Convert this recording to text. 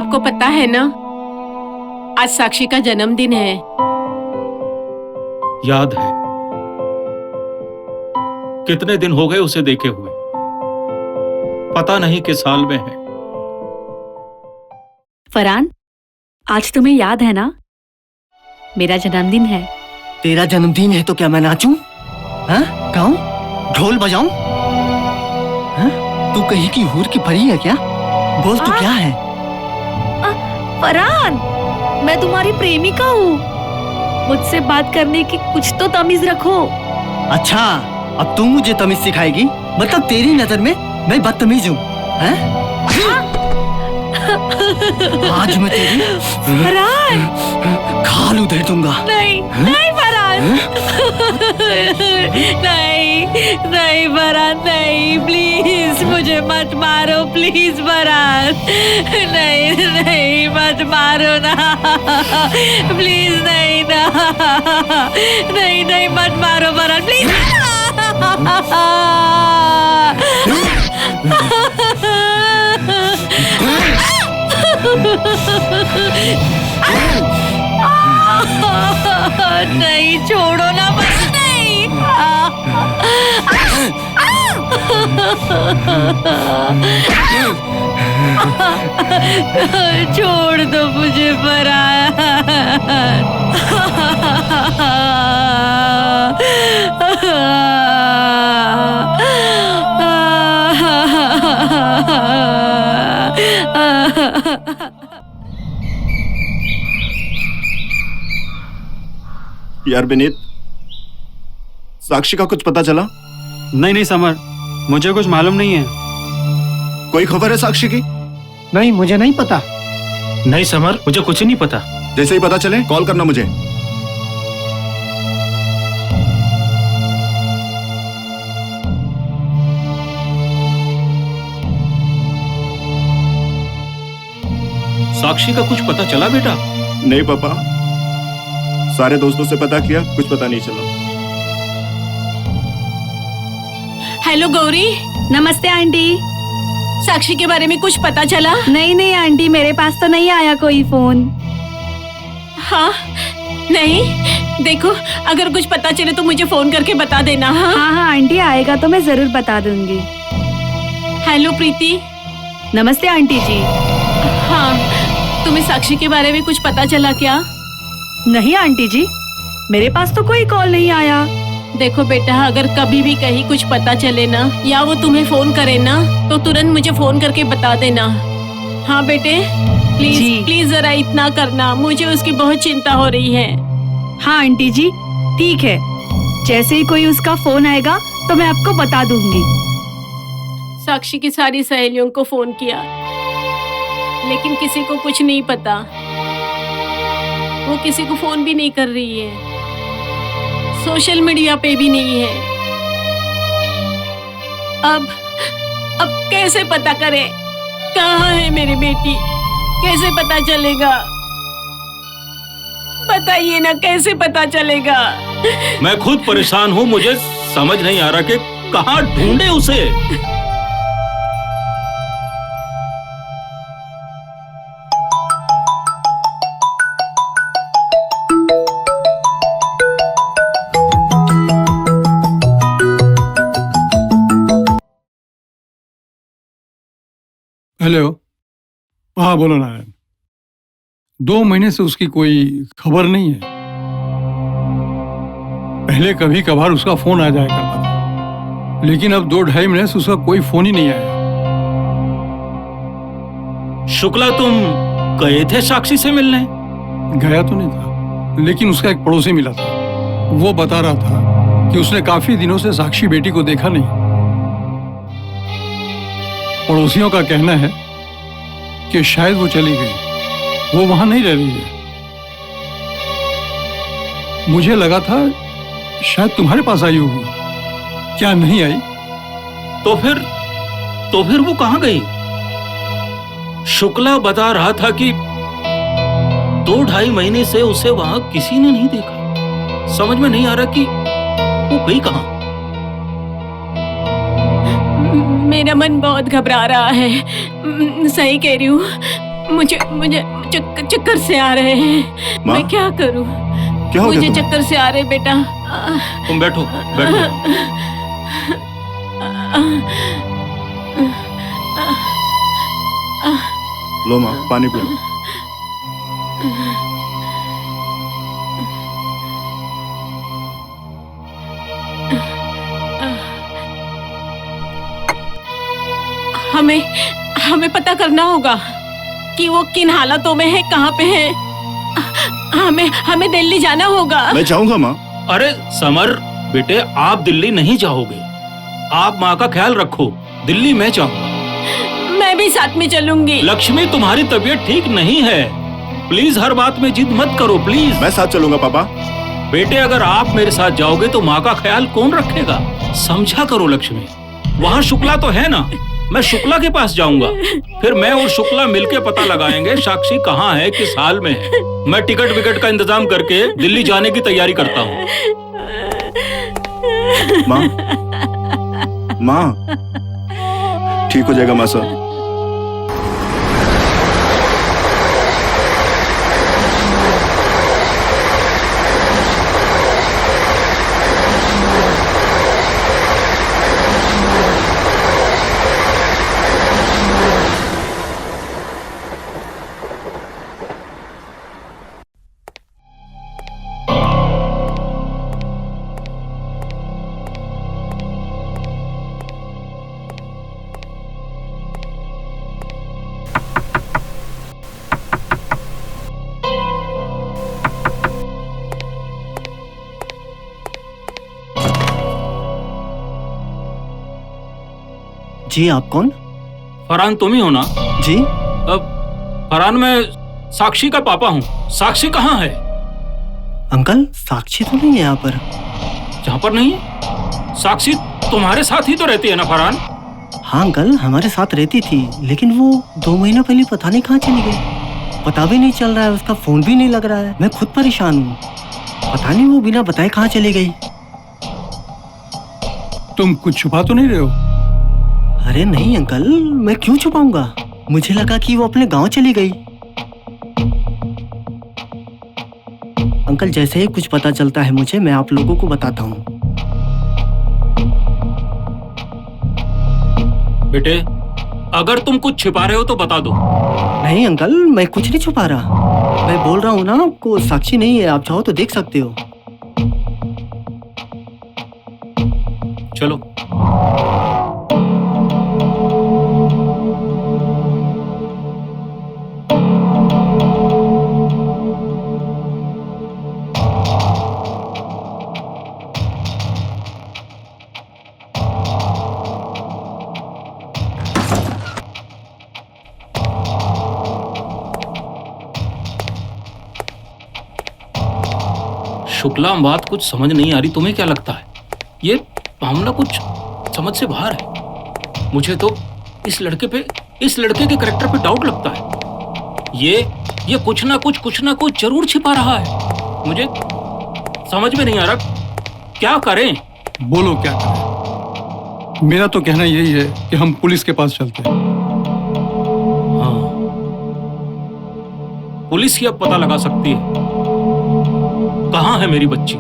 आपको पता है ना, आज साक्षी का जन्मदिन है। याद है, कितने दिन हो गए उसे देखे हुए, पता नहीं किस साल में है। फरहान, आज तुम्हें याद है ना, मेरा जन्मदिन है। तेरा जन्मदिन है तो क्या मैं नाचूं? हाँ? गाऊं? ढोल बजाऊं? हाँ? तू कहीं की हूर की परी है क्या? बोल तू क्या है? फरहान, मैं तुम्हारी प्रेमिका हूँ। मुझसे बात करने की कुछ तो तमीज रखो। अच्छा, अब तू मुझे तमीज सिखाएगी? मतलब तेरी नजर में मैं बदतमीज हूँ? आज मैं तेरी फरहान, खाल उधेड़ दूंगा। नहीं, नहीं फरहान, नहीं, नहीं फरहान, नहीं, प्लीज मुझे मत मारो, प्लीज फरहान, नहीं, नहीं, मत मारो ना, प्लीज नहीं ना, नहीं, नहीं, मत मारो फरहान, प्लीज। नहीं, छोड़ो ना बस, नहीं। छोड़ दो मुझे फरहान। यार विनीत, साक्षी का कुछ पता चला? नहीं समर, मुझे कुछ मालूम नहीं है। कोई खबर है साक्षी की? नहीं, मुझे नहीं पता। नहीं समर, मुझे कुछ नहीं पता। जैसे ही पता चले कॉल करना मुझे। साक्षी का कुछ पता चला बेटा? नहीं पापा, सारे दोस्तों से पता किया, कुछ पता नहीं चला। हेलो गौरी। नमस्ते आंटी। साक्षी के बारे में कुछ पता चला? नहीं, नहीं आंटी, मेरे पास तो नहीं आया कोई फोन। हाँ? नहीं? देखो, अगर कुछ पता चले तो मुझे फोन करके बता देना। हाँ हाँ आंटी, आएगा तो मैं जरूर बता दूंगी। हेलो प्रीति। नमस्ते आंटी जी। हाँ, तुम्हें साक्षी के बारे में कुछ पता चला क्या? नहीं आंटी जी, मेरे पास तो कोई कॉल नहीं आया। देखो बेटा, अगर कभी भी कहीं कुछ पता चले ना, या वो तुम्हें फोन करे ना, तो तुरंत मुझे फोन करके बता देना। हाँ बेटे, प्लीज प्लीज जरा इतना करना, मुझे उसकी बहुत चिंता हो रही है। हाँ आंटी जी, ठीक है, जैसे ही कोई उसका फोन आएगा तो मैं आपको बता दूंगी। साक्षी की सारी सहेलियों को फोन किया, लेकिन किसी को कुछ नहीं पता। वो किसी को फोन भी नहीं कर रही है, सोशल मीडिया पे भी नहीं है। अब कैसे पता करें कहाँ है मेरी बेटी? कैसे पता चलेगा? बताइए ना, कैसे पता चलेगा? मैं खुद परेशान हूँ, मुझे समझ नहीं आ रहा कि कहाँ ढूंढे उसे। हेलो। हाँ बोलो नारायण। 2 महीने से उसकी कोई खबर नहीं है। पहले कभी कभार उसका फोन आ जाया करता था, लेकिन अब 2-2.5 महीने से उसका कोई फोन ही नहीं आया। शुक्ला, तुम गए थे साक्षी से मिलने? गया तो नहीं था, लेकिन उसका एक पड़ोसी मिला था। वो बता रहा था कि उसने काफी दिनों से साक्षी बेटी को देखा नहीं। पड़ोसियों का कहना है कि शायद वो चली गई, वो वहां नहीं रह रही है। मुझे लगा था शायद तुम्हारे पास आई होगी, क्या नहीं आई? तो फिर वो कहां गई? शुक्ला बता रहा था कि 2-2.5 महीने से उसे वहां किसी ने नहीं देखा। समझ में नहीं आ रहा कि वो गई कहां। मेरा मन बहुत घबरा रहा है। सही कह रही हूँ, मुझे मुझे चक्कर से आ रहे हैं। माँ? मैं क्या करूं? क्या हो गया मुझे तुम्हें? चक्कर से आ रहे बेटा। तुम बैठो बैठो। लो माँ, पानी पी लो। हमें हमें पता करना होगा कि वो किन हालातों में है, कहाँ पे है। हमें दिल्ली जाना होगा। मैं जाऊंगा माँ। अरे समर बेटे, आप दिल्ली नहीं जाओगे। आप माँ का ख्याल रखो। दिल्ली मैं जाऊंगा। मैं भी साथ में चलूंगी। लक्ष्मी, तुम्हारी तबीयत ठीक नहीं है। प्लीज हर बात में जिद मत करो प्लीज। मैं साथ चलूंगा पापा। बेटे, अगर आप मेरे साथ जाओगे तो माँ का ख्याल कौन रखेगा? समझा करो लक्ष्मी। वहाँ शुक्ला तो है ना, मैं शुक्ला के पास जाऊंगा। फिर मैं और शुक्ला मिलके पता लगाएंगे साक्षी कहाँ है, किस हाल में है। मैं टिकट विकट का इंतजाम करके दिल्ली जाने की तैयारी करता हूँ। माँ, माँ, ठीक हो जाएगा माँ सब। जी आप कौन? फरहान तुम ही हो ना? जी अब फरहान, मैं साक्षी का पापा हूँ। साक्षी कहाँ है? अंकल, साक्षी तो नहीं है यहाँ पर। जहाँ पर नहीं है? साक्षी तुम्हारे साथ ही तो रहती है ना फरहान? हाँ अंकल, हमारे साथ रहती थी, लेकिन वो 2 महीना पहले पता नहीं कहाँ चली गई। पता भी नहीं चल रहा है, उसका फोन भी नहीं लग रहा है। मैं खुद परेशान हूँ। पता नहीं वो बिना बताए कहाँ चली गई। तुम कुछ छुपा तो नहीं रहे हो? अरे नहीं अंकल, मैं क्यों छुपाऊंगा? मुझे लगा कि वो अपने गांव चली गई। अंकल, जैसे ही कुछ पता चलता है मुझे, मैं आप लोगों को बताता हूँ। बेटे, अगर तुम कुछ छिपा रहे हो तो बता दो। नहीं अंकल, मैं कुछ नहीं छुपा रहा। मैं बोल रहा हूँ ना आपको, साक्षी नहीं है। आप चाहो तो देख सकते हो। चलो। शुक्ला, बात कुछ समझ नहीं आ रही। तुम्हें क्या लगता है? ये मामला कुछ समझ से बाहर है। मुझे तो इस लड़के के कैरेक्टर पे डाउट लगता है। ये कुछ ना कुछ जरूर छिपा रहा है। मुझे समझ में नहीं आ रहा क्या करें। बोलो क्या करें? मेरा तो कहना यही है कि हम पुलिस के पास चलते हैं। हाँ, पुलिस ही अब पता लगा सकती है कहाँ है मेरी बच्ची।